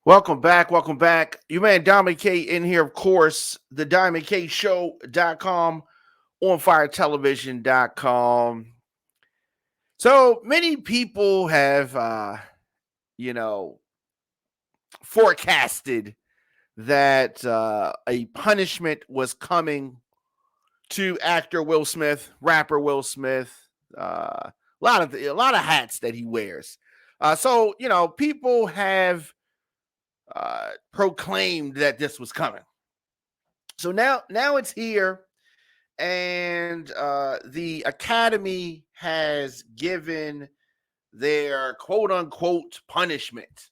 Welcome back. Welcome back. You man, Diamond K in here, of course, the DiamondKShow.com, onfiretelevision.com. So many people have, you know, forecasted that a punishment was coming to actor Will Smith, rapper Will Smith. A lot of hats that he wears. So people have proclaimed that this was coming. So now it's here, and the Academy has given their quote unquote punishment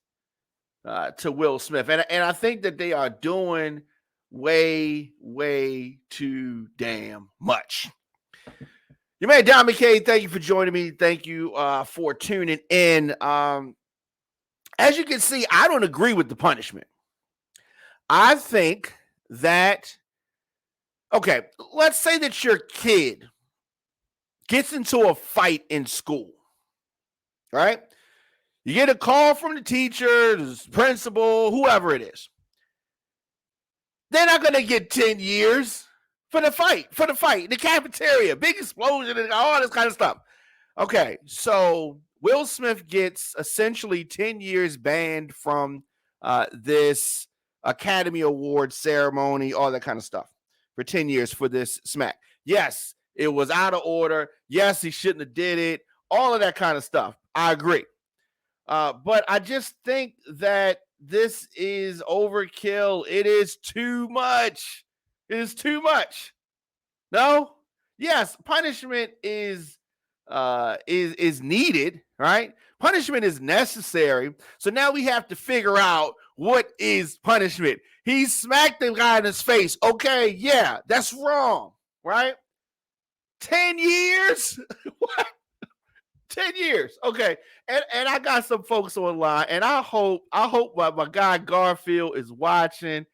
to Will Smith, and I think that they are doing way too damn much. You man, Don McKay, thank you for joining me. Thank you for tuning in. As you can see, I don't agree with the punishment. I think that, okay, let's say that your kid gets into a fight in school, right? You get a call from the teacher, the principal, whoever it is. They're not going to get 10 years for the fight, in the cafeteria, big explosion and all this kind of stuff. Okay, so Will Smith gets essentially 10 years banned from this Academy Award ceremony, all that kind of stuff, for 10 years for this smack. Yes, it was out of order. Yes, he shouldn't have did it. All of that kind of stuff. I agree. But I just think that this is overkill. It is too much. It is too much. No? Yes, punishment is needed, right? Punishment is necessary. So now we have to figure out what is punishment. He smacked the guy in his face. Okay, yeah, that's wrong, right? 10 years? What? 10 years. Okay. And I got some folks online, and I hope my guy Garfield is watching.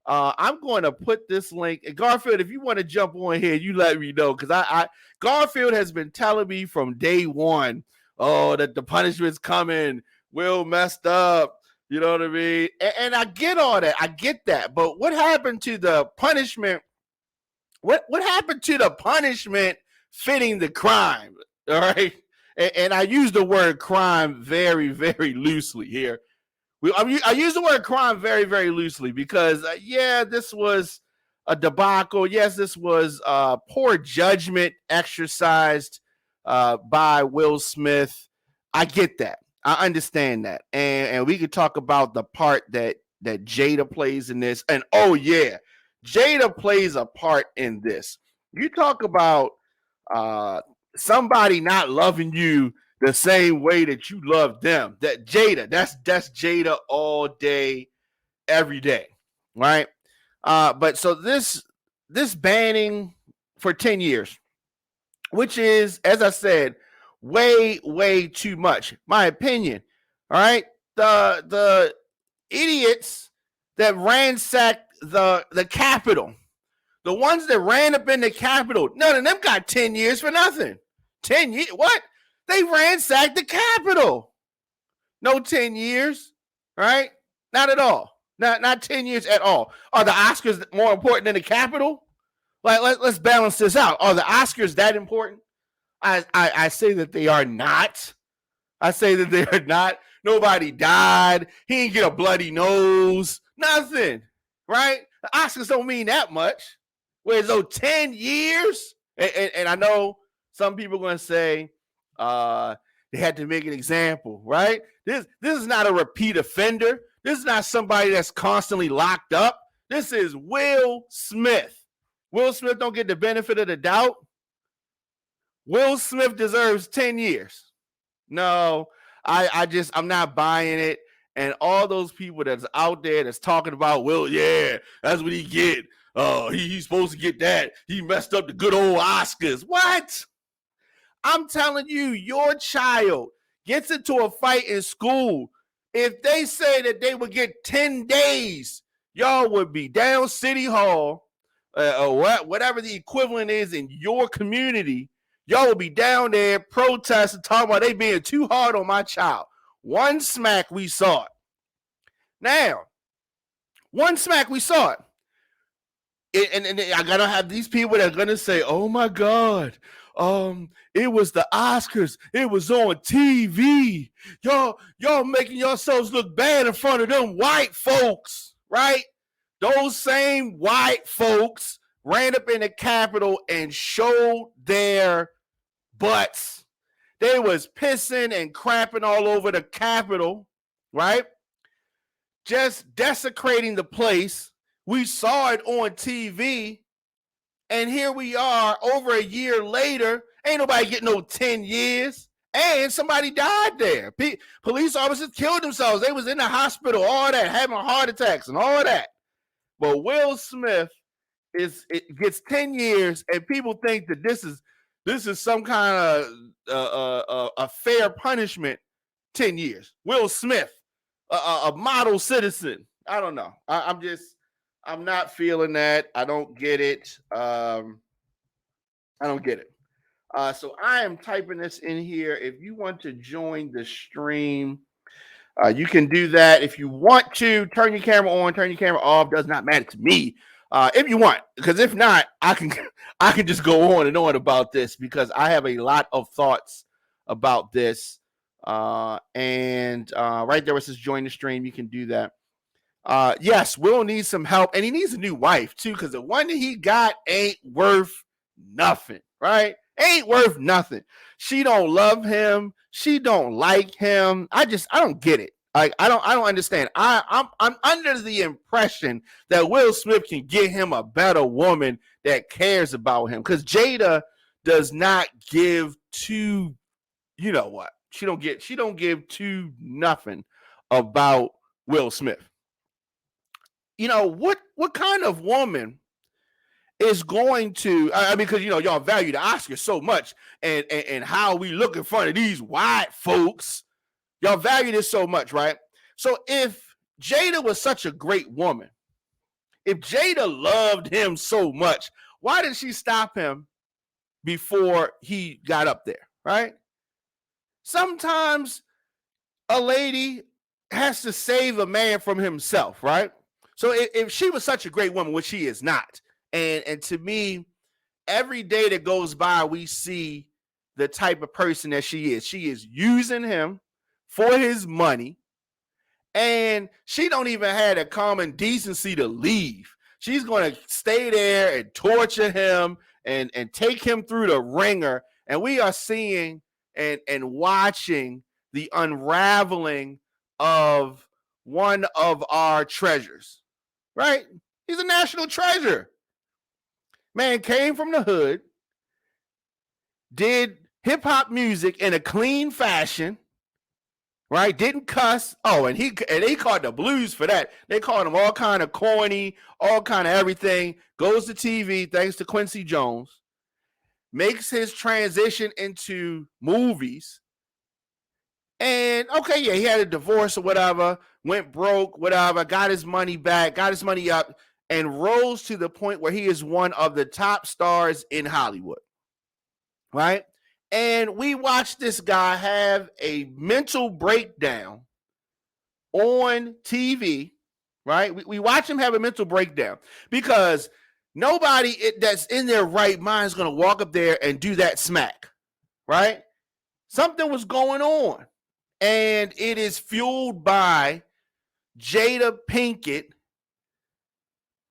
I'm going to put this link. And Garfield, if you want to jump on here, you let me know, because I Garfield has been telling me from day one, that the punishment's coming. Will messed up. You know what I mean? And I get all that. I get that. But what happened to the punishment? What happened to the punishment fitting the crime? All right. And I use the word crime very, very loosely here. I use the word crime very, very loosely because, this was a debacle. Yes, this was poor judgment exercised by Will Smith. I get that. I understand that. And we could talk about the part that Jada plays in this. And, oh, yeah, Jada plays a part in this. You talk about somebody not loving you the same way that you love them. That's Jada all day, every day, right? But so this banning for 10 years, which is, as I said, way too much. My opinion. All right. The idiots that ransacked the Capitol, the ones that ran up in the Capitol, none of them got 10 years for nothing. 10 years? What? They ransacked the Capitol. No 10 years, right? Not at all. Not 10 years at all. Are the Oscars more important than the Capitol? Let's balance this out. Are the Oscars that important? I say that they are not. I say that they are not. Nobody died. He didn't get a bloody nose. Nothing, right? The Oscars don't mean that much. Whereas those 10 years, and I know some people are going to say they had to make an example, right? This is not a repeat offender. This is not somebody that's constantly locked up. This is Will Smith. Will Smith don't get the benefit of the doubt. Will Smith deserves 10 years. No, I'm not buying it. And all those people that's out there that's talking about, well, yeah, that's what he get. He's supposed to get that. He messed up the good old Oscars. What? I'm telling you, your child gets into a fight in school. If they say that they would get 10 days, y'all would be down City Hall, or whatever the equivalent is in your community. Y'all will be down there protesting, talking about they being too hard on my child. One smack, we saw it. Now, one smack, we saw it. And I gotta have these people that are gonna say, "Oh my God, it was the Oscars. It was on TV. Y'all making yourselves look bad in front of them white folks, right? Those same white folks ran up in the Capitol and showed their butts. They was pissing and crapping all over the Capitol, right? Just desecrating the place. We saw it on TV, and here we are over a year later. Ain't nobody getting no 10 years, and somebody died there. Police officers killed themselves. They was in the hospital, all that, having heart attacks and all that. But Will Smith gets 10 years, and people think that this is some kind of a fair punishment. 10 years. Will Smith, a model citizen. I don't know. I'm not feeling that. I don't get it. I don't get it. So I am typing this in here. If you want to join the stream, you can do that. If you want to, turn your camera on, turn your camera off. Does not matter to me. If you want, because if not, I can just go on and on about this because I have a lot of thoughts about this. And right there, it says join the stream. You can do that. Yes, Will needs some help, and he needs a new wife too, because the one that he got ain't worth nothing, right? Ain't worth nothing. She don't love him. She don't like him. I don't get it. Like I don't understand. I'm under the impression that Will Smith can get him a better woman that cares about him, because Jada does not give two. You know what? She don't give two nothing about Will Smith. You know, what kind of woman is going to, I mean, because, you know, y'all value the Oscars so much and how we look in front of these white folks, y'all value this so much, right? So if Jada was such a great woman, if Jada loved him so much, why did she stop him before he got up there, right? Sometimes a lady has to save a man from himself, right? So if she was such a great woman, which she is not, and to me, every day that goes by, we see the type of person that she is. She is using him for his money, and she don't even have the common decency to leave. She's going to stay there and torture him and take him through the ringer, and we are seeing and watching the unraveling of one of our treasures. Right? He's a national treasure. Man came from the hood, did hip hop music in a clean fashion, right? Didn't cuss. Oh, and they called the blues for that. They called him all kind of corny, all kind of everything. Goes to TV thanks to Quincy Jones. Makes his transition into movies. And okay, yeah, he had a divorce or whatever, went broke, whatever, got his money back, got his money up, and rose to the point where he is one of the top stars in Hollywood, right? And we watched this guy have a mental breakdown on TV, right? We watch him have a mental breakdown because nobody that's in their right mind is going to walk up there and do that smack, right? Something was going on. And it is fueled by Jada Pinkett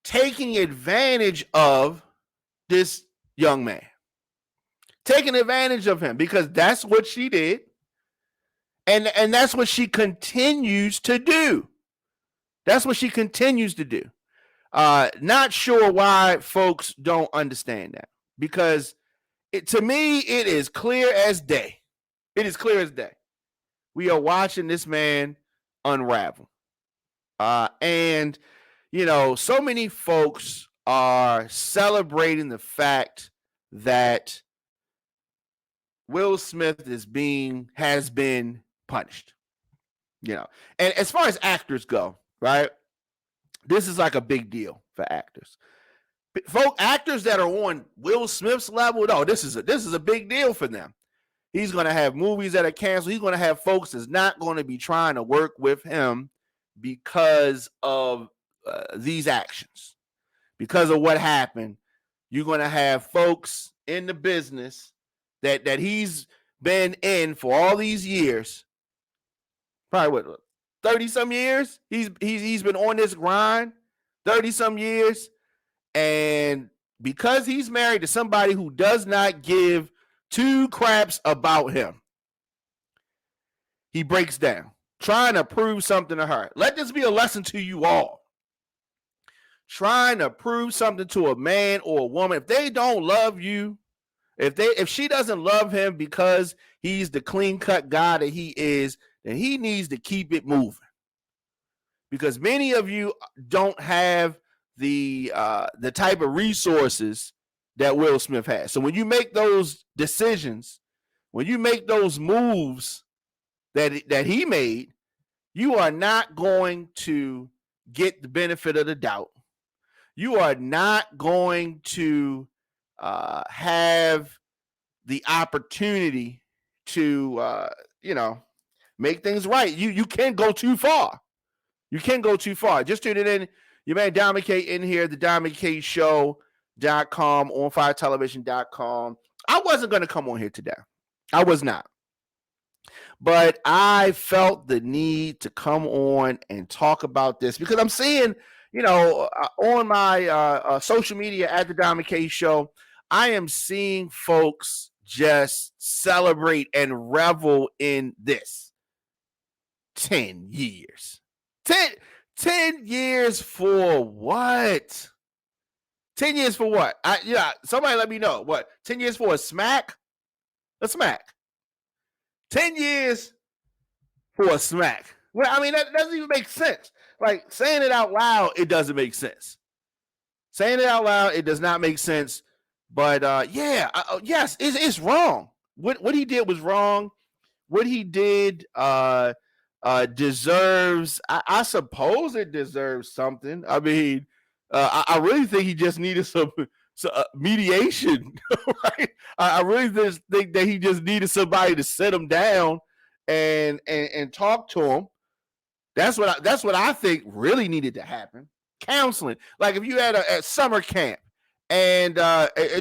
taking advantage of this young man. Taking advantage of him because that's what she did. And that's what she continues to do. That's what she continues to do. Not sure why folks don't understand that. Because to me, it is clear as day. It is clear as day. We are watching this man unravel. And, you know, so many folks are celebrating the fact that Will Smith has been punished. You know, and as far as actors go, right, this is like a big deal for actors. Actors that are on Will Smith's level, no, this is a big deal for them. He's going to have movies that are canceled. He's going to have folks that's not going to be trying to work with him because of these actions, because of what happened. You're going to have folks in the business that he's been in for all these years, probably what, 30 some years. He's been on this grind 30 some years, and because he's married to somebody who does not give two craps about him, he breaks down, trying to prove something to her. Let this be a lesson to you all. Trying to prove something to a man or a woman, if they don't love you, if she doesn't love him because he's the clean-cut guy that he is, then he needs to keep it moving. Because many of you don't have the type of resources that Will Smith has. So when you make those decisions, when you make those moves that he made, you are not going to get the benefit of the doubt. You are not going to have the opportunity to make things right. You can't go too far. You can't go too far. Just tune it in. You man Diamond K in here, the DiamondKShow.com, OnFireTelevision.com. I wasn't going to come on here today. I was not. But I felt the need to come on and talk about this because I'm seeing, on my social media at the Diamond K Show, I am seeing folks just celebrate and revel in this. 10 years. 10 years for what? 10 years for what? Somebody let me know. What? 10 years for a smack? A smack. 10 years for a smack. Well, I mean, that doesn't even make sense. Like, saying it out loud, it doesn't make sense. Saying it out loud, it does not make sense. But, yes, it's wrong. What he did was wrong. What he did deserves, I suppose it deserves something. I mean, I really think he just needed some mediation, right? I really just think that he just needed somebody to sit him down and talk to him. That's what I think really needed to happen. Counseling, like if you had a summer camp and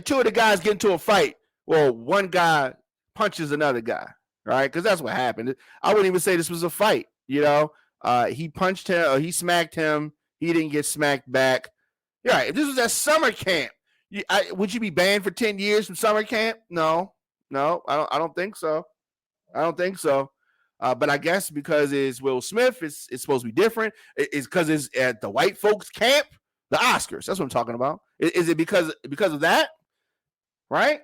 two of the guys get into a fight, well, one guy punches another guy, right? Because that's what happened. I wouldn't even say this was a fight. He punched him, or he smacked him. He didn't get smacked back. Yeah, if this was at summer camp, would you be banned for 10 years from summer camp? No, I don't think so. But I guess because it's Will Smith, it's supposed to be different. It's because it's at the white folks camp, the Oscars. That's what I'm talking about. Is it because of that? Right?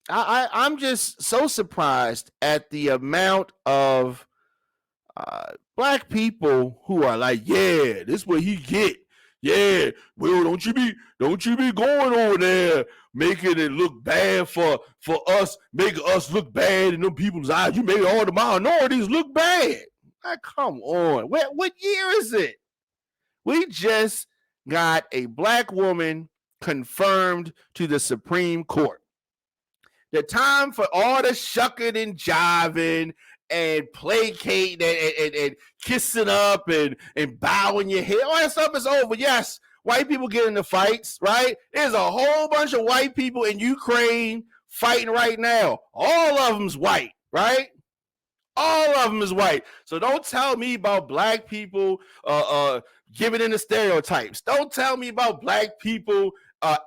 I'm just so surprised at the amount of black people who are like, yeah, this is what he get. Yeah, Will, don't you be going over there making it look bad for us, making us look bad in them people's eyes. You made all the minorities look bad. Like, come on. What year is it? We just got a black woman confirmed to the Supreme Court. The time for all the shucking and jiving and placating and kissing up and bowing your head, all that stuff is over. Yes, white people get into fights, right? There's a whole bunch of white people in Ukraine fighting right now. All of them's white, right? All of them is white. So don't tell me about black people giving in the stereotypes. Don't tell me about black people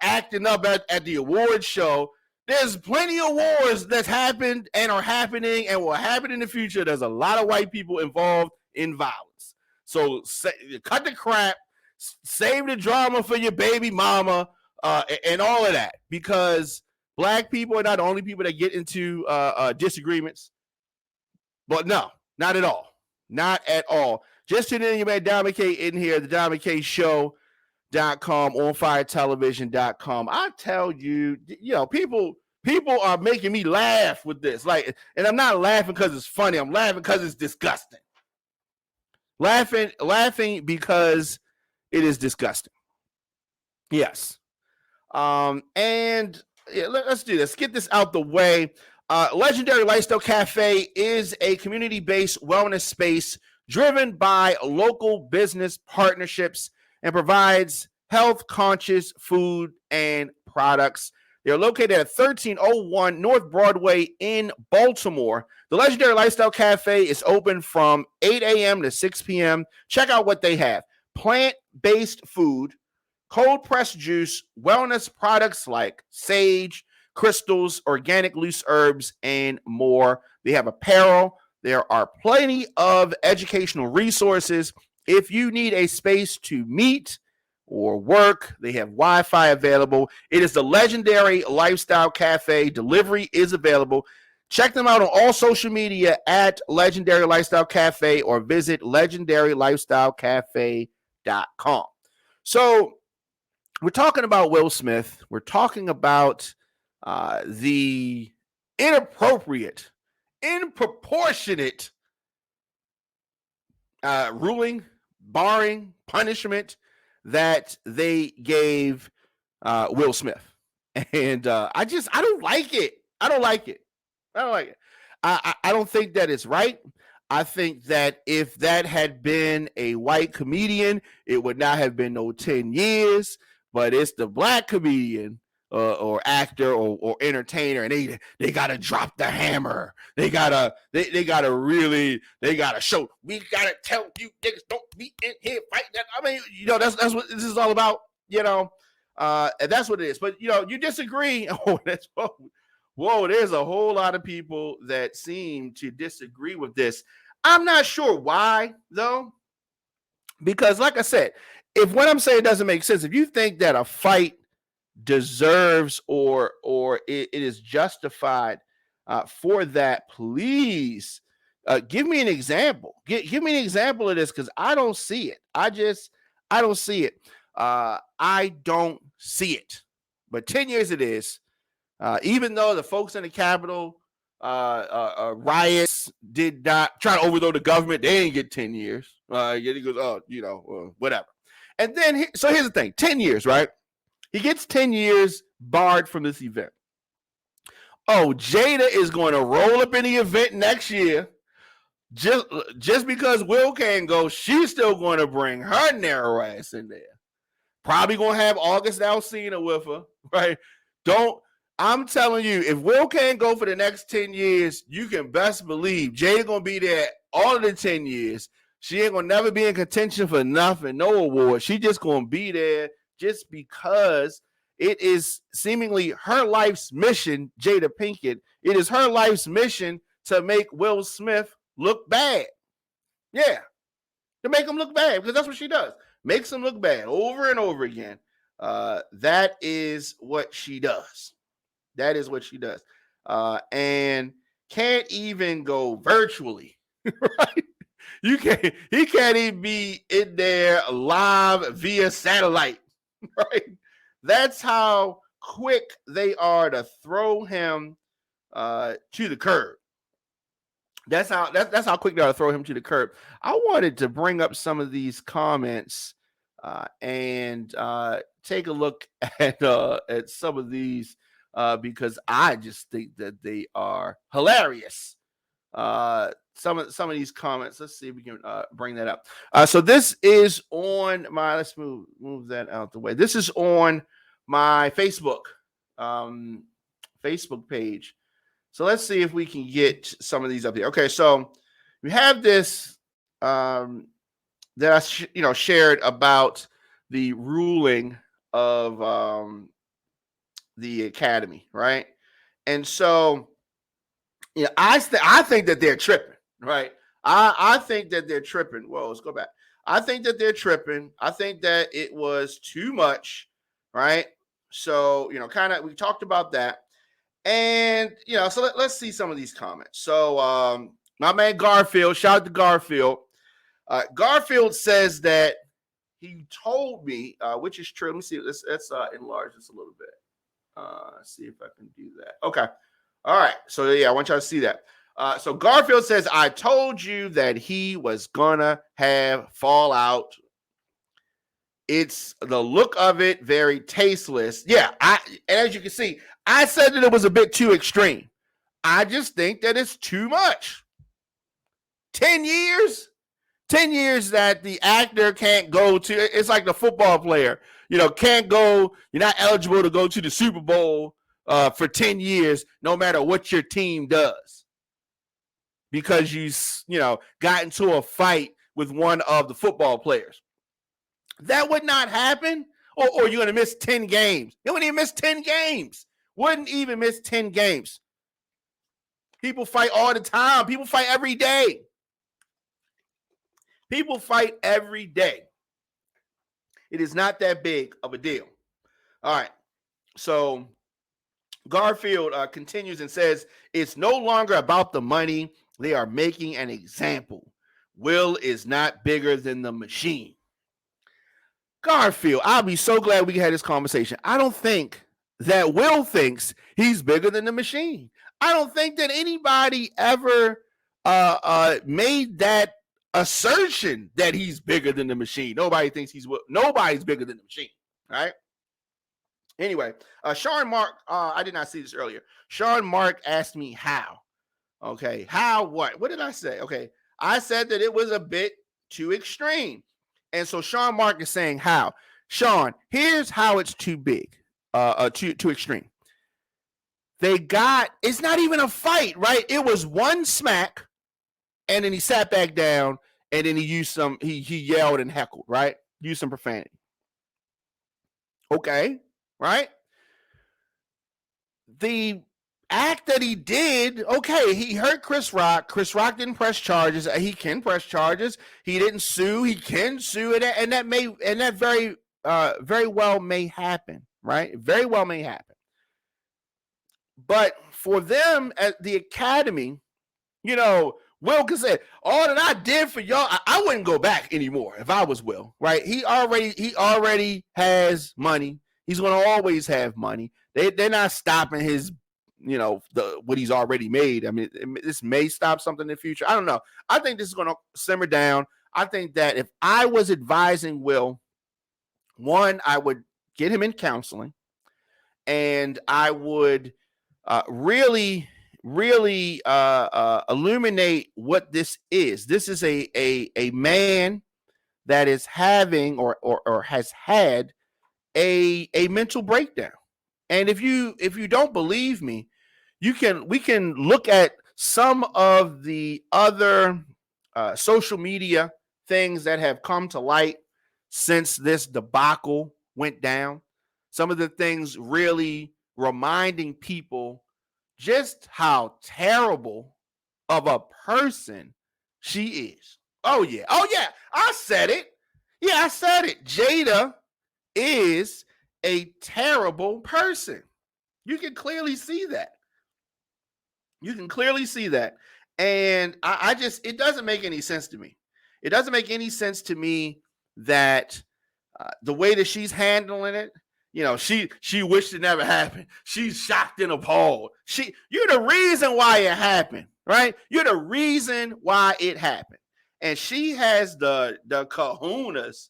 acting up at the award show. There's plenty of wars that's happened and are happening and will happen in the future. There's a lot of white people involved in violence. So cut the crap, save the drama for your baby mama, and all of that. Because black people are not the only people that get into disagreements. But no, not at all. Not at all. Just tune in, you man Diamond K in here, the DiamondKShow.com, OnFireTelevision.com. I tell you, people are making me laugh with this. Like, and I'm not laughing because it's funny. I'm laughing because it's disgusting. Laughing because it is disgusting. Yes. And yeah, let's do this. Get this out the way. Legendary Lifestyle Cafe is a community-based wellness space driven by local business partnerships and provides health-conscious food and products. They're located at 1301 North Broadway in Baltimore. The Legendary Lifestyle Cafe is open from 8 a.m. to 6 p.m. Check out what they have. Plant-based food, cold-pressed juice, wellness products like sage, crystals, organic loose herbs, and more. They have apparel. There are plenty of educational resources. If you need a space to meet or work, they have Wi-Fi available. It is the Legendary Lifestyle Cafe. Delivery is available. Check them out on all social media at Legendary Lifestyle Cafe or visit legendarylifestylecafe.com. So we're talking about Will Smith. We're talking about the inappropriate, disproportionate ruling, barring, punishment that they gave Will Smith. And I don't like it. I don't like it. I don't think that it's right. I think that if that had been a white comedian, it would not have been no 10 years, but it's the black comedian or actor or entertainer, and they gotta drop the hammer. They gotta show. We gotta tell you niggas don't be in here fighting. I mean, that's what this is all about. And that's what it is. But you disagree. Whoa, there's a whole lot of people that seem to disagree with this. I'm not sure why though, because like I said, if what I'm saying doesn't make sense, if you think that a fight deserves or it is justified for that, please give me an example. Give me an example of this, because I don't see it. I don't see it. I don't see it. But 10 years it is. Even though the folks in the Capitol riots did not try to overthrow the government, they didn't get 10 years. He goes, whatever. And then, so here's the thing: 10 years, right? He gets 10 years barred from this event. Oh, Jada is going to roll up in the event next year. Just because Will can't go, she's still going to bring her narrow ass in there. Probably going to have August Alsina with her, right? I'm telling you, if Will can't go for the next 10 years, you can best believe Jada going to be there all of the 10 years. She ain't going to never be in contention for nothing, no award. She just going to be there just because it is seemingly her life's mission, Jada Pinkett. It is her life's mission to make Will Smith look bad. Yeah, to make him look bad, because that's what she does. Makes him look bad over and over again. That is what she does. That is what she does. And can't even go virtually, right? He can't even be in there live via satellite. Right, that's how quick they are to throw him to the curb. That's how quick they are to throw him to the curb. I wanted to bring up some of these comments and take a look at some of these because I just think that they are hilarious. Some of these comments. Let's see if we can bring that up. So this is on my. Let's move that out the way. This is on my Facebook page. So let's see if we can get some of these up here. Okay, so we have this that I shared about the ruling of the Academy, right? And so I think that they're tripping. Right. I think that they're tripping. Whoa, let's go back. I think that they're tripping. I think that it was too much. Right. So, kind of, we talked about that. And, so let's see some of these comments. So, my man Garfield, shout out to Garfield. Garfield says that he told me, which is true. Let me see. Let's enlarge this a little bit. See if I can do that. Okay. All right. So, yeah, I want y'all to see that. So Garfield says, I told you that he was gonna have fallout. It's the look of it, very tasteless. Yeah, and as you can see, I said that it was a bit too extreme. I just think that it's too much. 10 years? 10 years that the actor can't go to, it's like the football player, can't go, you're not eligible to go to the Super Bowl for 10 years, no matter what your team does. Because got into a fight with one of the football players. That would not happen. Or you're going to miss 10 games. You wouldn't even miss 10 games. Wouldn't even miss 10 games. People fight all the time. People fight every day. People fight every day. It is not that big of a deal. All right. So Garfield continues and says, it's no longer about the money. They are making an example. Will is not bigger than the machine. Garfield, I'll be so glad we had this conversation. I don't think that Will thinks he's bigger than the machine. I don't think that anybody ever made that assertion that he's bigger than the machine. Nobody thinks nobody's bigger than the machine. All right. Anyway, Sean Mark, I did not see this earlier. Sean Mark asked me how. Okay. How what? What did I say? Okay. I said that it was a bit too extreme. And so Sean Mark is saying how. Sean, here's how it's too big, too extreme. It's not even a fight, right? It was one smack, and then he sat back down, and then he yelled and heckled, right? Used some profanity. Okay, right? The act that he did, okay, he hurt Chris Rock. Chris Rock didn't press charges. He can press charges. He didn't sue. He can sue, and that very well may happen, right? Very well may happen. But for them at the Academy, Will can say, all that I did for y'all, I wouldn't go back anymore if I was Will, right? He already has money. He's going to always have money. They're not stopping his, what he's already made. I mean, this may stop something in the future. I don't know. I think this is going to simmer down. I think that if I was advising Will, one, I would get him in counseling, and I would really illuminate what this is. This is a man that is having or has had a mental breakdown. And if you don't believe me, we can look at some of the other social media things that have come to light since this debacle went down. Some of the things really reminding people just how terrible of a person she is. Oh yeah. I said it. Yeah, I said it. Jada is a terrible person. You can clearly see that. And it doesn't make any sense to me. It doesn't make any sense to me that the way that she's handling it, she wished it never happened. She's shocked and appalled. You're the reason why it happened, right? You're the reason why it happened. And she has the kahunas,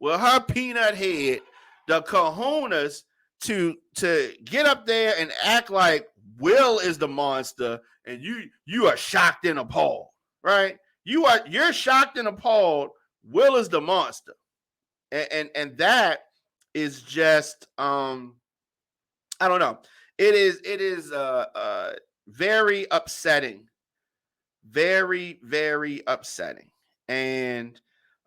with her peanut head, the kahunas to get up there and act like Will is the monster, and you are shocked and appalled, right? You're shocked and appalled. Will is the monster, and that is just I don't know. It is very upsetting, very, very upsetting, and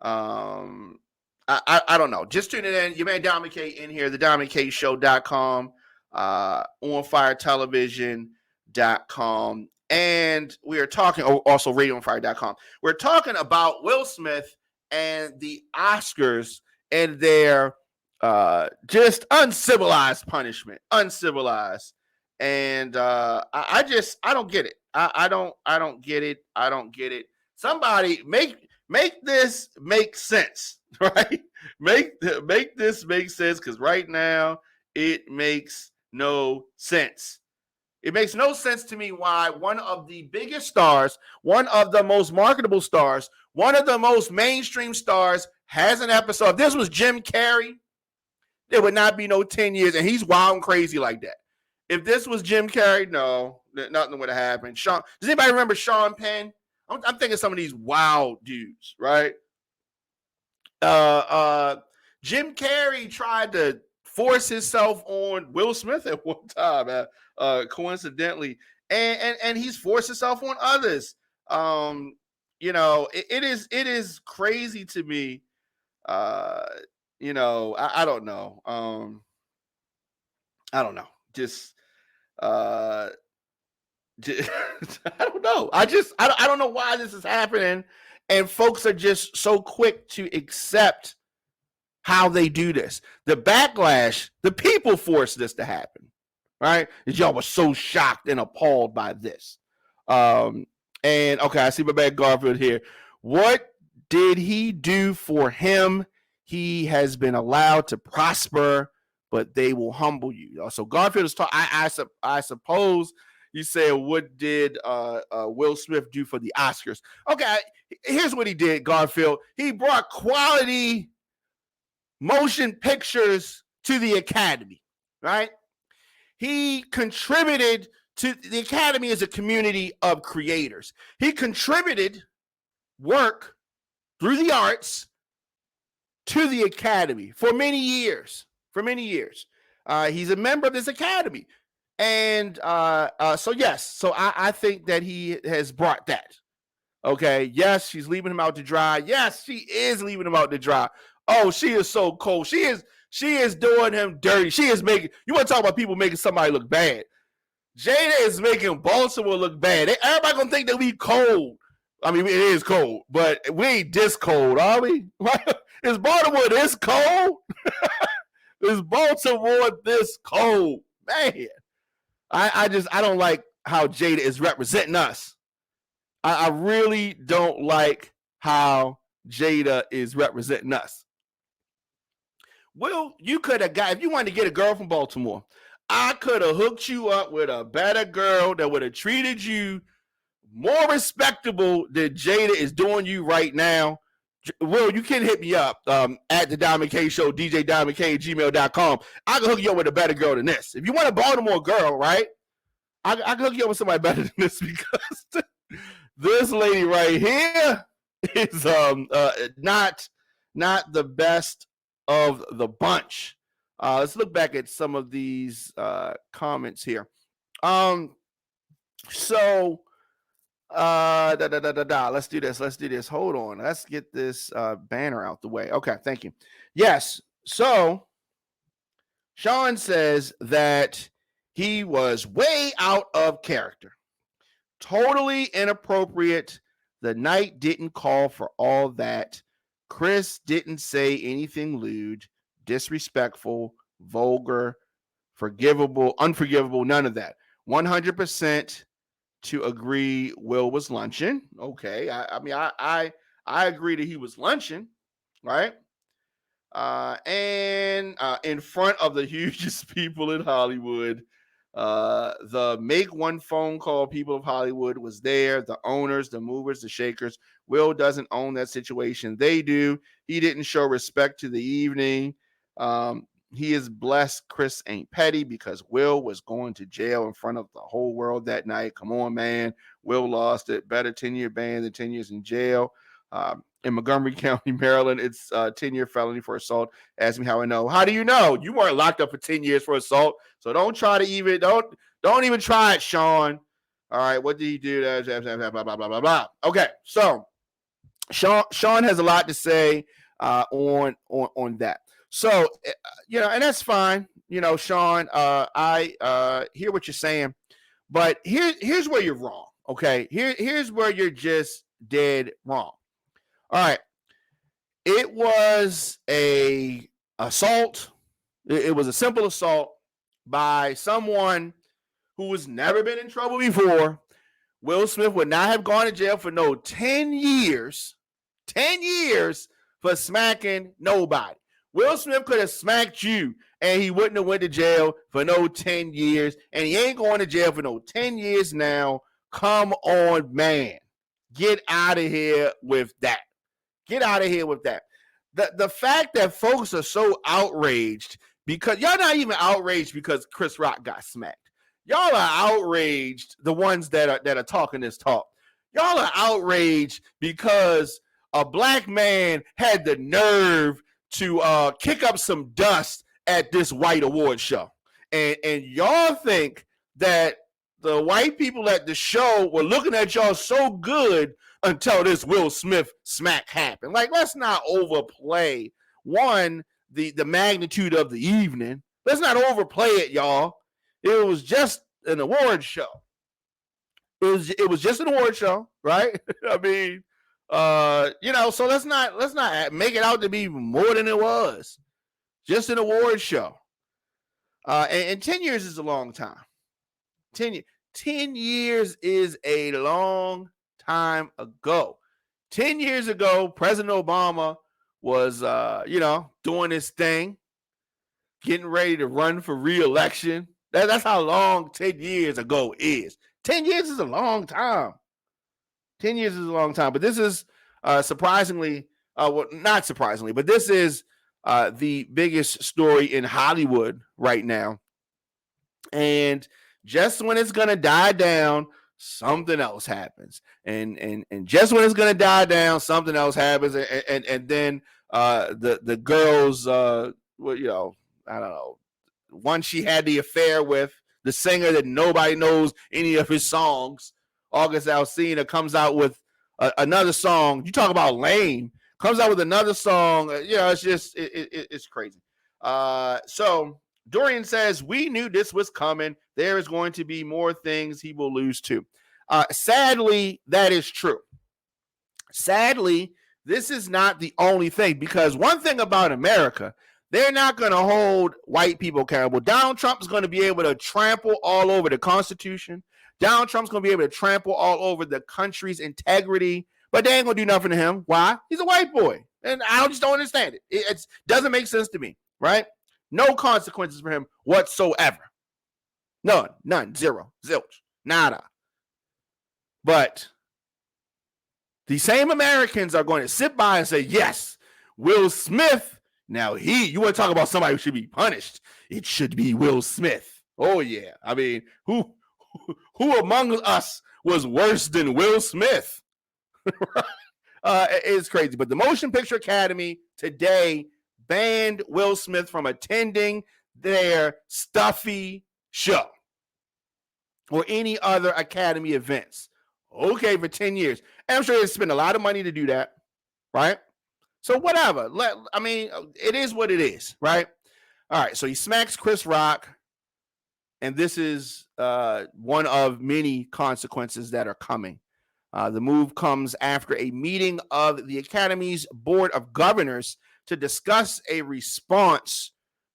I don't know. Just tune it in. Your man Dominic K in here, the DominiCShow.com, OnFireTelevision.com, and we are talking also RadioOnFire.com. We're talking about Will Smith and the Oscars and their just uncivilized punishment, uncivilized, and I don't get it. I don't get it. I don't get it. Somebody make this make sense, right? Make this make sense, because right now it makes no sense. It makes no sense to me why one of the biggest stars, one of the most marketable stars, one of the most mainstream stars has an episode. If this was Jim Carrey, there would not be no 10 years, and he's wild and crazy like that. If this was Jim Carrey, no, nothing would have happened. Does anybody remember Sean Penn? I'm thinking some of these wild dudes, right? Jim Carrey tried to force himself on Will Smith at one time, coincidentally, and he's forced himself on others. It is crazy to me. I don't know. I don't know. Just I don't know. I don't know why this is happening, and folks are just so quick to accept how they do this. The backlash, the people forced this to happen, right? Because y'all were so shocked and appalled by this. And okay, I see my man Garfield here. What did he do for him? He has been allowed to prosper, but they will humble you. So Garfield is talking. I suppose you said, what did Will Smith do for the Oscars? Okay, here's what he did, Garfield. He brought quality motion pictures to the Academy, right? He contributed to the Academy as a community of creators. He contributed work through the arts to the Academy for many years. He's a member of this Academy. And so I think that he has brought that. Okay, yes, she's leaving him out to dry. Yes, she is leaving him out to dry. Oh, she is so cold. She is doing him dirty. She is making, you want to talk about people making somebody look bad. Jada is making Baltimore look bad. Everybody gonna think that we cold. I mean, it is cold, but we ain't this cold, are we? Is Baltimore this cold? Is Baltimore this cold? Man, I don't like how Jada is representing us. I really don't like how Jada is representing us. Well, you could have got, if you wanted to get a girl from Baltimore, I could have hooked you up with a better girl that would have treated you more respectable than Jada is doing you right now. Will, you can hit me up at the Diamond K Show, DJDiamondK@gmail.com. I can hook you up with a better girl than this. If you want a Baltimore girl, right? I can hook you up with somebody better than this, because this lady right here is not the best of the bunch. Let's look back at some of these comments here. Let's do this. Hold on. Let's get this banner out the way. Okay, thank you. Yes. So Sean says that he was way out of character. Totally inappropriate. The night didn't call for all that. Chris didn't say anything lewd, disrespectful, vulgar, forgivable, unforgivable, none of that. 100% to agree Will was lunching. Okay. I agree that he was lunching, right? And in front of the hugest people in Hollywood. The make one phone call people of Hollywood was there. The owners, the movers, the shakers. Will doesn't own that situation. They do. He didn't show respect to the evening. He is blessed Chris ain't petty, because Will was going to jail in front of the whole world that night. Come on, man. Will lost it. Better 10-year ban than 10 years in jail. In Montgomery County, Maryland, it's a 10-year felony for assault. Ask me how I know. How do you know? You weren't locked up for 10 years for assault. So don't try to even, don't even try it, Sean. All right, what did he do? Blah, blah, blah, blah, blah. Okay, so Sean has a lot to say on that. So, and that's fine. Sean, I hear what you're saying, but here's where you're wrong. Okay, here's where you're just dead wrong. All right, it was a assault. It was a simple assault by someone who has never been in trouble before. Will Smith would not have gone to jail for 10 years. 10 years for smacking nobody. Will Smith could have smacked you and he wouldn't have went to jail for 10 years. And he ain't going to jail for 10 years now. Come on, man. Get out of here with that. Get out of here with that. The fact that folks are so outraged, because y'all not even outraged because Chris Rock got smacked. Y'all are outraged, the ones that are talking this talk. Y'all are outraged because a black man had the nerve to kick up some dust at this white award show. And y'all think that the white people at the show were looking at y'all so good until this Will Smith smack happened. Like, let's not overplay the magnitude of the evening. Let's not overplay it, y'all. It was just an award show. It was just an award show, right? I mean, so let's not make it out to be more than it was. Just an award show. And 10 years is a long time. 10 years is a long time ago. 10 years ago, President Obama was, doing his thing, getting ready to run for re-election. That's how long 10 years ago is. 10 years is a long time. 10 years is a long time. But this is surprisingly, not surprisingly, but this is the biggest story in Hollywood right now. And just when it's going to die down, something else happens. And just when it's going to die down, something else happens. And then the girls, I don't know, one she had the affair with, the singer that nobody knows any of his songs, August Alsina, comes out with another song. You talk about lame. Comes out with another song. It's just, it's crazy. So Dorian says, we knew this was coming. There is going to be more things he will lose to. Sadly, that is true. Sadly, this is not the only thing, because one thing about America, they're not going to hold white people accountable. Donald Trump is going to be able to trample all over the Constitution. Donald Trump's going to be able to trample all over the country's integrity, but they ain't going to do nothing to him. Why? He's a white boy. And I just don't understand it. It doesn't make sense to me, right? No consequences for him whatsoever. None, zero, zilch, nada. But the same Americans are going to sit by and say, yes, Will Smith. Now you want to talk about somebody who should be punished? It should be Will Smith. Oh yeah. I mean, who among us was worse than Will Smith? It's crazy. But the Motion Picture Academy today banned Will Smith from attending their stuffy show or any other Academy events. Okay, for 10 years. And I'm sure they spent a lot of money to do that, right? So whatever. It is what it is, right? All right, so he smacks Chris Rock, and this is one of many consequences that are coming. The move comes after a meeting of the Academy's Board of Governors to discuss a response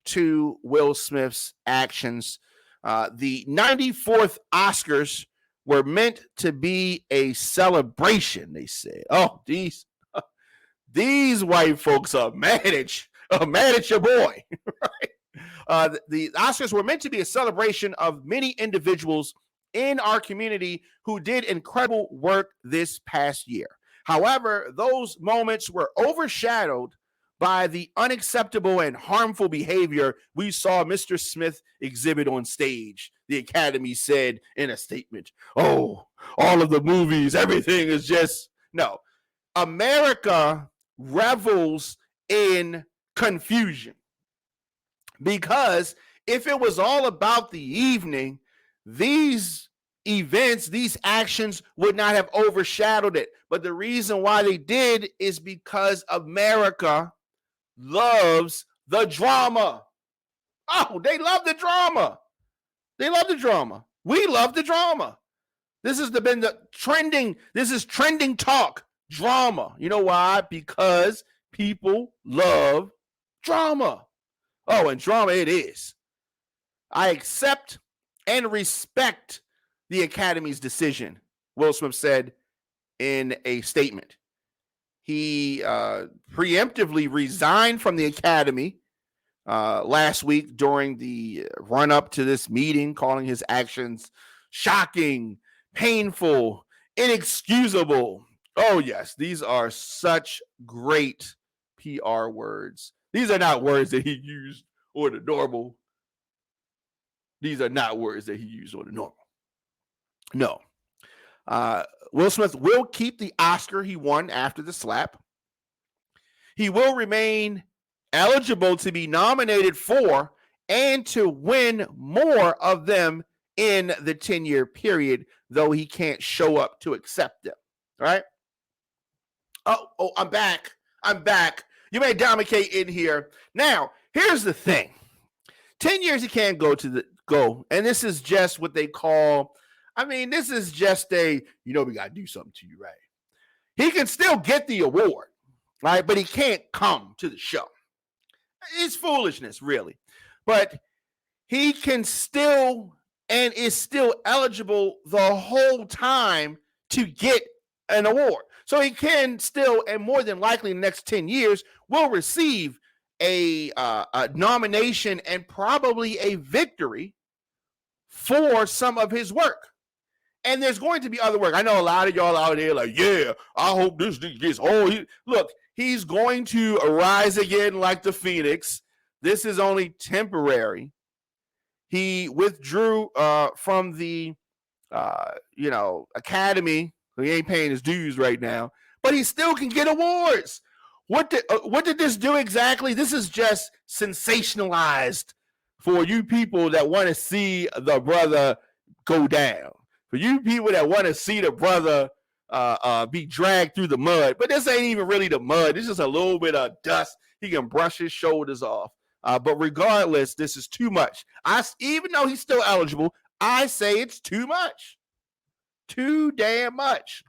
to Will Smith's actions. The 94th Oscars were meant to be a celebration, they said. Oh, these white folks are mad at your boy. Right? The Oscars were meant to be a celebration of many individuals in our community who did incredible work this past year. However, those moments were overshadowed by the unacceptable and harmful behavior we saw Mr. Smith exhibit on stage, the Academy said in a statement. Oh, all of the movies, everything is just... No. America revels in confusion, because if it was all about the evening, these events, these actions would not have overshadowed it. But the reason why they did is because America loves the drama. Oh, they love the drama. They love the drama. We love the drama. This has been the trending. This is trending talk. Drama. You know why? Because people love drama. Oh, and drama it is. I accept and respect the Academy's decision, Will Smith said in a statement. He preemptively resigned from the Academy last week during the run-up to this meeting, calling his actions shocking, painful, inexcusable. Oh, yes, these are such great PR words. These are not words that he used on the normal. These are not words that he used on the normal. No. Will Smith will keep the Oscar he won after the slap. He will remain eligible to be nominated for and to win more of them in the 10-year period, though he can't show up to accept them. All right? Oh, I'm back. You may dominate in here. Now, here's the thing. 10 years he can't go. And this is just what they call, this is just we got to do something to you, right? He can still get the award, right? But he can't come to the show. It's foolishness, really. But he can still and is still eligible the whole time to get an award. So he can still, and more than likely in the next 10 years, will receive a nomination and probably a victory for some of his work. And there's going to be other work. I know a lot of y'all out there like, yeah, I hope this gets look, he's going to arise again like the Phoenix. This is only temporary. He withdrew from the academy. He ain't paying his dues right now, but he still can get awards. What did this do exactly? This is just sensationalized for you people that want to see the brother go down. For you people that want to see the brother be dragged through the mud. But this ain't even really the mud. It's just a little bit of dust. He can brush his shoulders off. But regardless, this is too much. Even though he's still eligible, I say it's too much. Too damn much.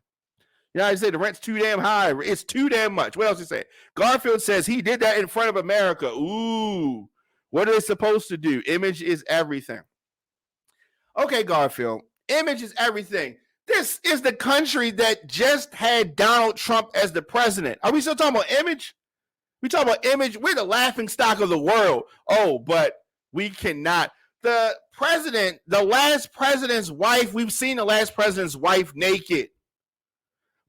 I say the rent's too damn high. It's too damn much. What else he say? Garfield says he did that in front of America. Ooh, what are they supposed to do? Image is everything. Okay, Garfield, image is everything. This is the country that just had Donald Trump as the president. Are we still talking about image? We talk about image. We're the laughing stock of the world. Oh, but we cannot. The last president's wife, we've seen the last president's wife naked.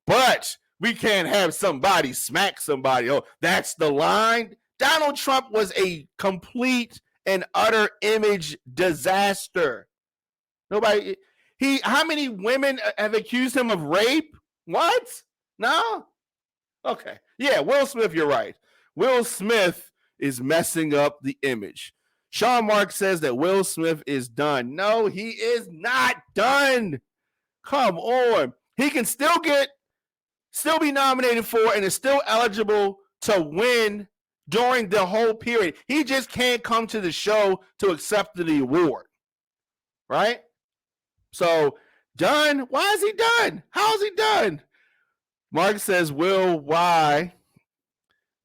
But we can't have somebody smack somebody. Oh, that's the line. Donald Trump was a complete and utter image disaster. How many women have accused him of rape? What? No? Okay. Yeah, Will Smith, you're right. Will Smith is messing up the image. Sean Mark says that Will Smith is done. No, he is not done. Come on. He can still be nominated for and is still eligible to win during the whole period. He just can't come to the show to accept the award. Right? So, done? Why is he done? How is he done? Mark says, Will, why?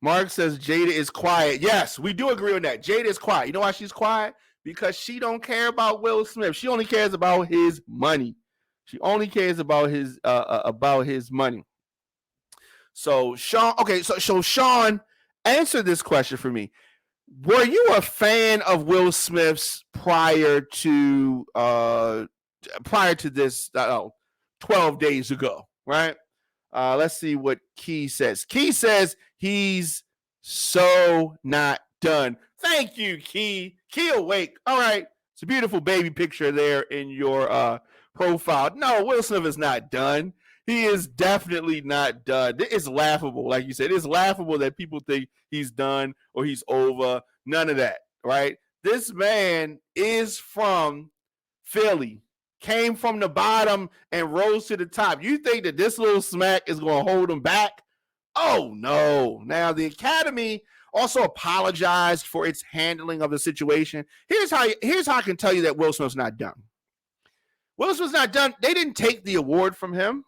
Mark says Jada is quiet. Yes, we do agree on that. Jada is quiet. You know why she's quiet? Because she don't care about Will Smith. She only cares about his money. She only cares about his money. So Sean, answer this question for me. Were you a fan of Will Smith's prior to this 12 days ago, right? Let's see what Key says. Key says he's so not done. Thank you, Key. Key awake. All right. It's a beautiful baby picture there in your profile. No, Will Smith is not done. He is definitely not done. It's laughable, like you said. It's laughable that people think he's done or he's over. None of that, right? This man is from Philly, came from the bottom and rose to the top. You think that this little smack is going to hold him back? Oh, no. Now, the Academy also apologized for its handling of the situation. Here's how I can tell you that Will Smith's not done. Will Smith's not done. They didn't take the award from him.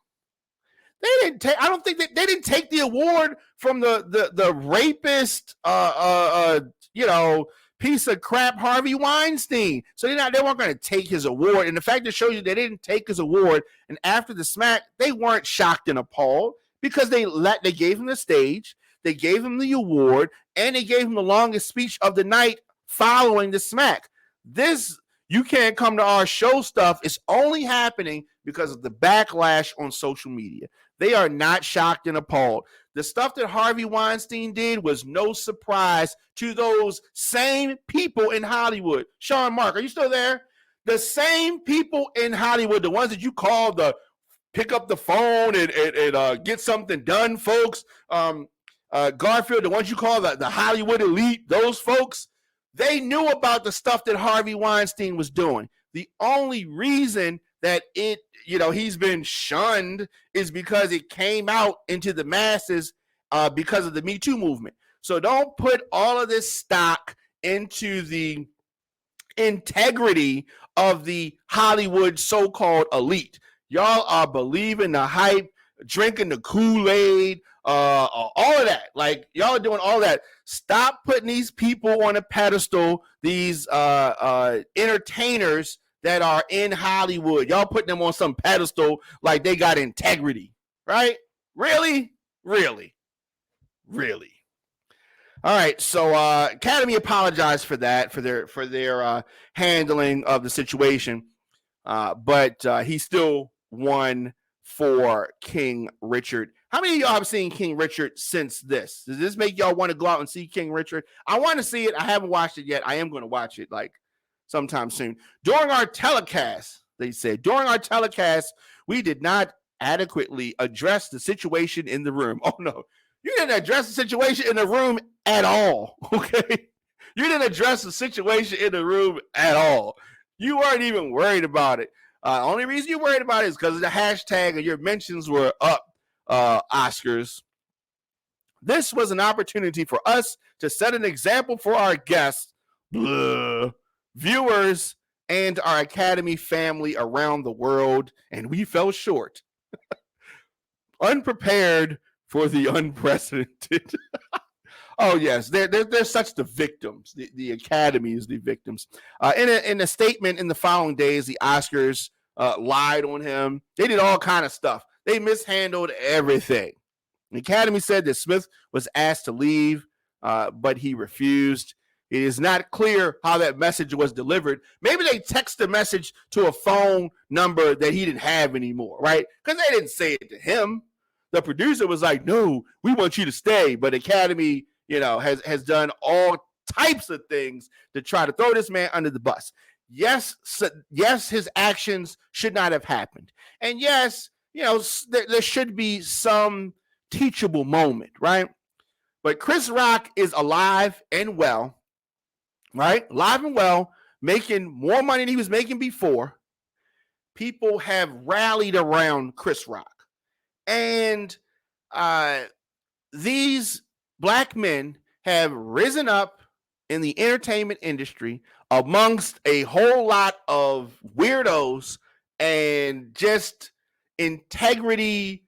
They didn't take the award from the rapist, piece of crap Harvey Weinstein. So they weren't going to take his award. And the fact that shows you they didn't take his award, and after the smack, they weren't shocked and appalled because they gave him the stage, they gave him the award, and they gave him the longest speech of the night following the smack. This "you can't come to our show" stuff is only happening because of the backlash on social media. They are not shocked and appalled. The stuff that Harvey Weinstein did was no surprise to those same people in Hollywood. Sean Mark, are you still there? The same people in Hollywood, the ones that you call the pick up the phone and get something done, folks. Garfield, the ones you call the Hollywood elite, those folks, they knew about the stuff that Harvey Weinstein was doing. The only reason that he's been shunned is because it came out into the masses because of the Me Too movement. So don't put all of this stock into the integrity of the Hollywood so-called elite. Y'all are believing the hype, drinking the Kool-Aid, all of that. Like, y'all are doing all that. Stop putting these people on a pedestal, these entertainers that are in Hollywood. Y'all putting them on some pedestal like they got integrity, right? Really? All right, so Academy apologized for that, for their handling of the situation, but he still won for King Richard. How many of y'all have seen King Richard since this? Does this make y'all want to go out and see King Richard? I want to see it. I haven't watched it yet. I am going to watch it like sometime soon. During our telecast, they said, we did not adequately address the situation in the room. Oh, no. You didn't address the situation in the room at all, okay? You didn't address the situation in the room at all. You weren't even worried about it. Only reason you're worried about it is because of the hashtag and your mentions were up, Oscars. This was an opportunity for us to set an example for our guests, viewers, and our Academy family around the world, and we fell short. Unprepared for the unprecedented. Oh, yes, they're such the victims. The Academy is the victims. In a statement in the following days, the Oscars lied on him. They did all kind of stuff. They mishandled everything. The Academy said that Smith was asked to leave, but he refused. It is not clear how that message was delivered. Maybe they text the message to a phone number that he didn't have anymore, right? Because they didn't say it to him. The producer was like, no, we want you to stay. But Academy, has done all types of things to try to throw this man under the bus. Yes, his actions should not have happened. And yes, there should be some teachable moment, right? But Chris Rock is alive and well, right? Alive and well, making more money than he was making before. People have rallied around Chris Rock. And these black men have risen up in the entertainment industry amongst a whole lot of weirdos and just integrity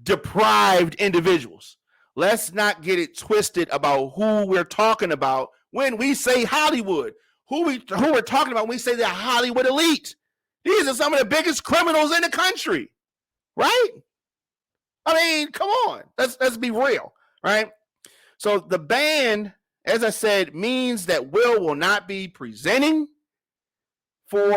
deprived individuals. Let's not get it twisted about who we're talking about when we say Hollywood. Who we're talking about when we say the Hollywood elite. These are some of the biggest criminals in the country, right? I mean, come on. Let's be real, right? So the ban, as I said, means that will not be presenting for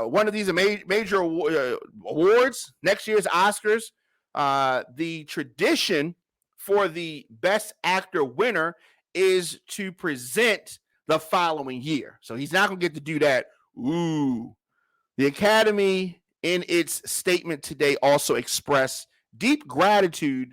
one of these major awards, next year's Oscars. The tradition for the Best Actor winner is to present the following year. So he's not going to get to do that. Ooh. The Academy, in its statement today, also expressed deep gratitude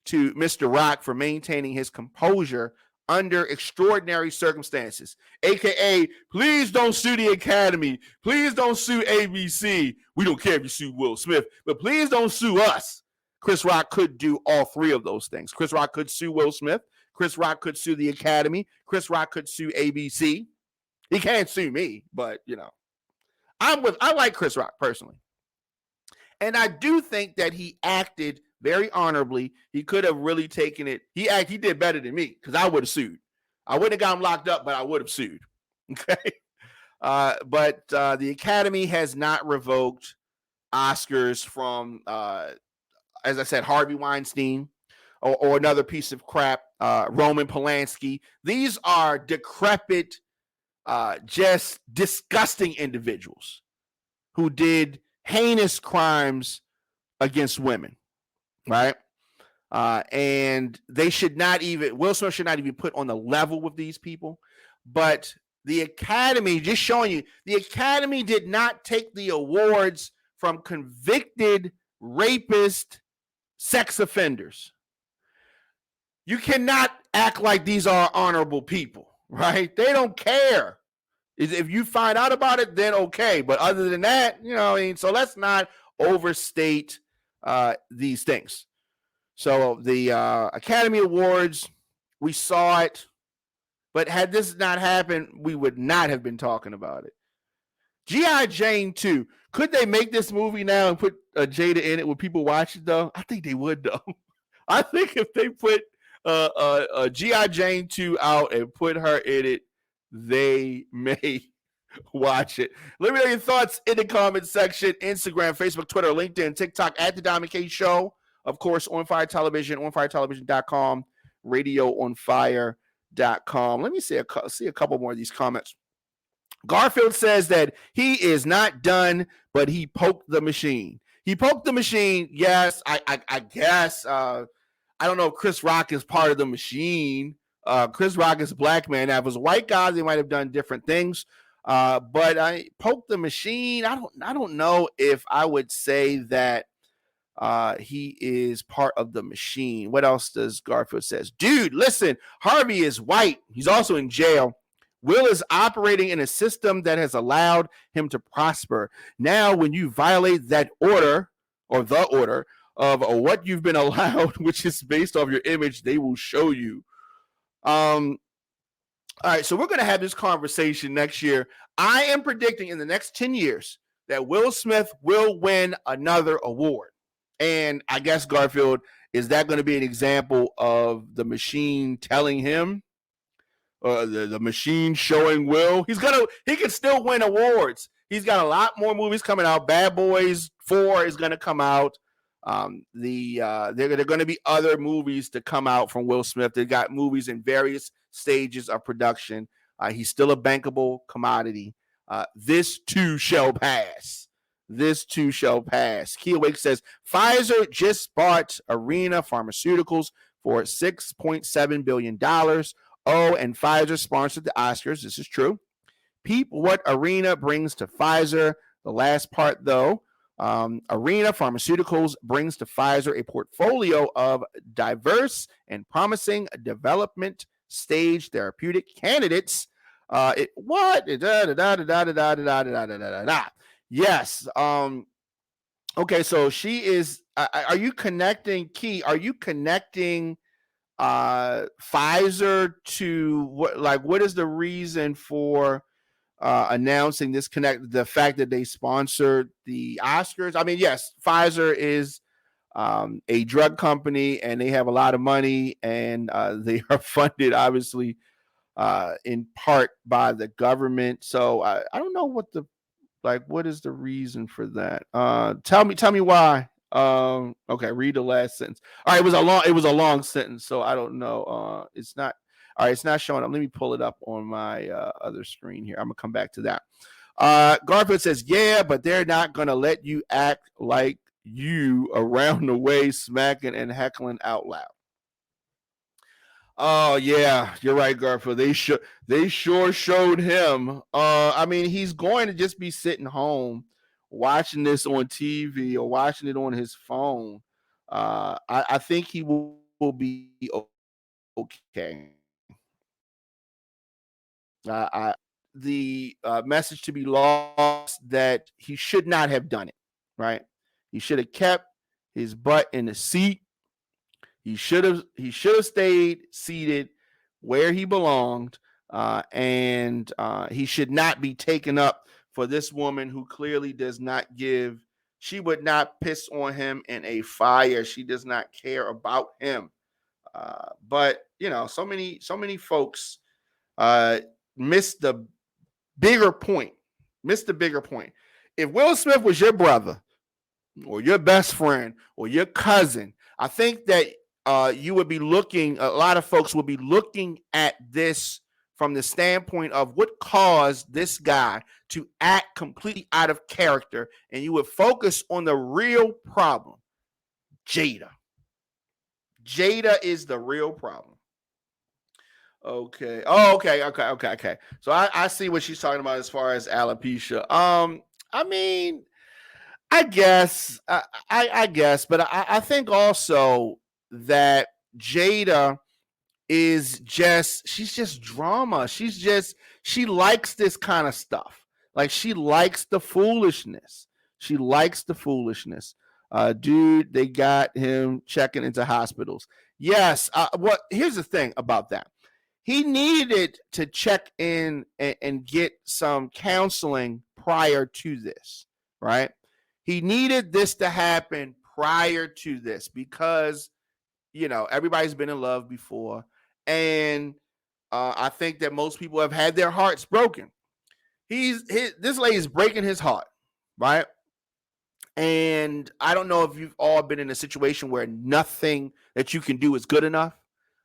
to Mr. Rock for maintaining his composure under extraordinary circumstances, aka please don't sue the Academy, please don't sue ABC. We don't care if you sue Will Smith, but please don't sue us. Chris Rock could do all three of those things. Chris Rock could sue Will Smith, Chris Rock could sue the Academy, Chris Rock could sue ABC. He can't sue me, but I like Chris Rock personally. And I do think that he acted very honorably. He could have really taken it. He did better than me because I would have sued. I wouldn't have got him locked up, but I would have sued. Okay. But the Academy has not revoked Oscars from, as I said, Harvey Weinstein or another piece of crap, Roman Polanski. These are decrepit, just disgusting individuals who did heinous crimes against women, right? And they should not even, Will Smith should not even be put on the level with these people. But the Academy, just showing you, the Academy did not take the awards from convicted rapist, sex offenders. You cannot act like these are honorable people, right? They don't care. If you find out about it, then okay. But other than that, so let's not overstate these things. So the Academy Awards, we saw it, but had this not happened, we would not have been talking about it. G.I. Jane 2. Could they make this movie now and put Jada in it? Would people watch it, though? I think they would, though. I think if they put G.I. Jane 2 out and put her in it, they may watch it. Let me know your thoughts in the comment section. Instagram, Facebook, Twitter, LinkedIn, TikTok, at The Diamond K Show. Of course, On Fire Television, onfiretelevision.com, radioonfire.com. Let me see a couple more of these comments. Garfield says that he is not done, but he poked the machine. He poked the machine. Yes, I guess. I don't know if Chris Rock is part of the machine. Chris Rock is a black man. Now, if it was a white guy, they might have done different things. But I poked the machine. I don't know if I would say that he is part of the machine. What else does Garfield says? Dude, listen, Harvey is white. He's also in jail. Will is operating in a system that has allowed him to prosper. Now, when you violate that order or the order of what you've been allowed, which is based off your image, they will show you. All right, so we're going to have this conversation next year. I am predicting in the next 10 years that Will Smith will win another award. And I guess, Garfield, is that going to be an example of the machine telling him? The machine showing Will? He can still win awards. He's got a lot more movies coming out. Bad Boys 4 is going to come out. There are going to be other movies to come out from Will Smith. They got movies in various stages of production. He's still a bankable commodity. This too shall pass. This too shall pass. Kia Wake says Pfizer just bought Arena Pharmaceuticals for $6.7 billion. Oh, and Pfizer sponsored the Oscars. This is true. Peep what Arena brings to Pfizer. The last part, though. Arena Pharmaceuticals brings to Pfizer a portfolio of diverse and promising development stage therapeutic candidates. Yes. Okay, so she is. Are you connecting, Key? Are you connecting Pfizer to what is the reason for announcing this the fact that they sponsored the Oscars? I mean, yes, Pfizer is a drug company and they have a lot of money and they are funded obviously in part by the government. So I don't know what is the reason for that? Tell me why. Okay, read the last sentence. All right, it was a long sentence, so I don't know. It's not all right, it's not showing up. Let me pull it up on my other screen here. I'm gonna come back to that. Garfield says, yeah, but they're not gonna let you act like you around the way, smacking and heckling out loud. Oh yeah, you're right, Garfield. They sure showed him. I mean, he's going to just be sitting home watching this on TV or watching it on his phone. I think he will be okay. The message to be lost that he should not have done it. Right? He should have kept his butt in the seat. He should have stayed seated where he belonged, and he should not be taken up for this woman who clearly does not give. She would not piss on him in a fire. She does not care about him. But so many folks miss the bigger point. If Will Smith was your brother or your best friend or your cousin, I think that you would be looking, a lot of folks would be looking at this from the standpoint of what caused this guy to act completely out of character, and you would focus on the real problem. Jada is the real problem. Okay. Oh, okay. So I see what she's talking about as far as alopecia. I mean, I guess, I guess, but I think also that Jada she's just drama. She likes this kind of stuff. Like she likes the foolishness. She likes the foolishness. Dude, they got him checking into hospitals. Yes. Here's the thing about that. He needed to check in and get some counseling prior to this, right? He needed this to happen prior to this because, everybody's been in love before. And I think that most people have had their hearts broken. This lady's breaking his heart, right? And I don't know if you've all been in a situation where nothing that you can do is good enough,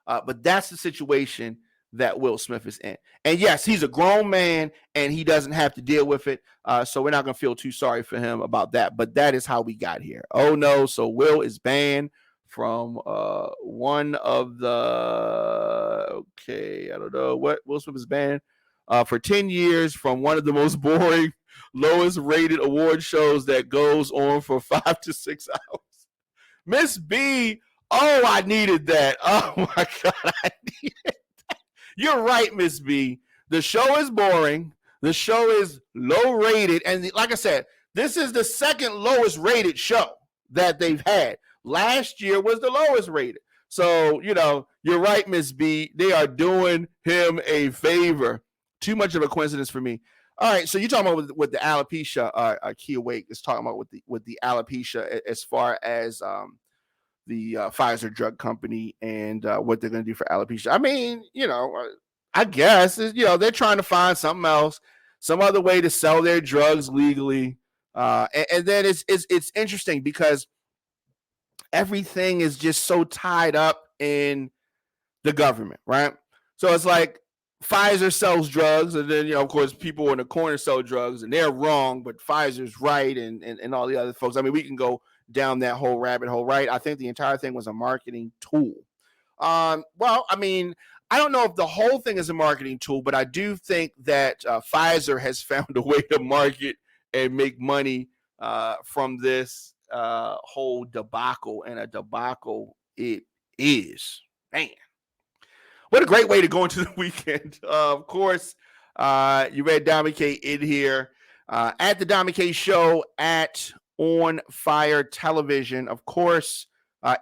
but that's the situation that Will Smith is in. And yes, he's a grown man and he doesn't have to deal with it. So we're not going to feel too sorry for him about that. But that is how we got here. Oh, no. So Will is banned from one of the, I don't know what Will Smith is banned for 10 years from one of the most boring, lowest rated award shows that goes on for 5 to 6 hours. Miss B, oh, I needed that. Oh my God, I needed that. You're right, Miss B. The show is boring. The show is low rated. And like I said, this is the second lowest rated show that they've had. Last year was the lowest rated. So, you're right, Miss B. They are doing him a favor. Too much of a coincidence for me. All right, so you're talking about with the alopecia. Key Awake is talking about with the alopecia as far as the Pfizer drug company and what they're going to do for alopecia. I mean, I guess they're trying to find something else, some other way to sell their drugs legally, and then it's interesting because everything is just so tied up in the government, right? So it's like Pfizer sells drugs, and then of course people in the corner sell drugs, and they're wrong, but Pfizer's right, and all the other folks. I mean, we can go down that whole rabbit hole, right? I think the entire thing was a marketing tool. Well, I mean, I don't know if the whole thing is a marketing tool, but I do think that Pfizer has found a way to market and make money from this whole debacle, and a debacle it is. Man, what a great way to go into the weekend. Of course, you read Diamond K in here at the Diamond K Show at On Fire Television. Of course,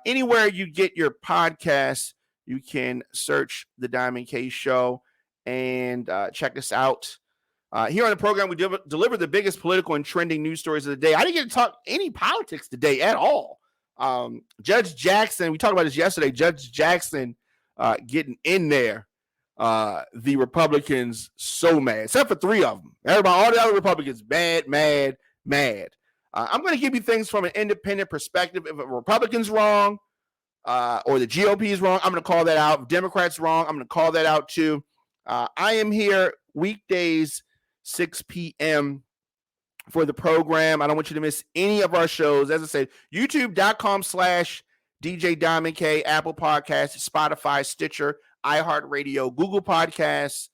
anywhere you get your podcasts, you can search the Diamond K Show and check us out. Here on the program, we deliver the biggest political and trending news stories of the day. I didn't get to talk any politics today at all. Judge Jackson, we talked about this yesterday. Judge Jackson getting in there. The Republicans so mad, except for 3 of them. Everybody, all the other Republicans, mad. I'm going to give you things from an independent perspective. If a Republican's wrong or the GOP is wrong, I'm going to call that out. If Democrats wrong, I'm going to call that out too. I am here weekdays, 6 p.m. for the program. I don't want you to miss any of our shows. As I said, youtube.com/DJ Diamond K, Apple Podcasts, Spotify, Stitcher, iHeartRadio, Google Podcasts,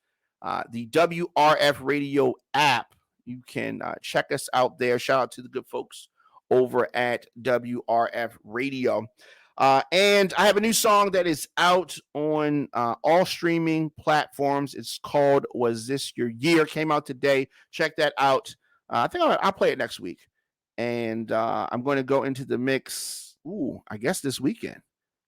the WRF Radio app. You can check us out there. Shout out to the good folks over at WRF Radio. And I have a new song that is out on all streaming platforms. It's called Was This Your Year? Came out today. Check that out. I think I'll play it next week. And I'm going to go into the mix, I guess this weekend.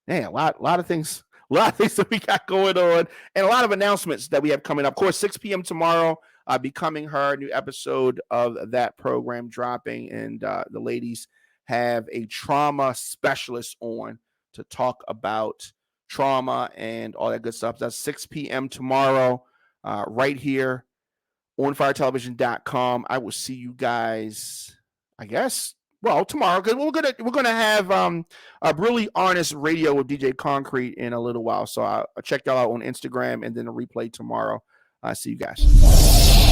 Man, a lot of things that we got going on, and a lot of announcements that we have coming up. Of course, 6 p.m. tomorrow, Becoming Her, new episode of that program dropping, and the ladies have a trauma specialist on to talk about trauma and all that good stuff. That's 6 p.m. tomorrow, right here on firetelevision.com. I will see you guys, I guess, tomorrow, because we're gonna have a Really Honest Radio with DJ Concrete in a little while. So I'll check y'all out on Instagram, and then a replay tomorrow. See you guys.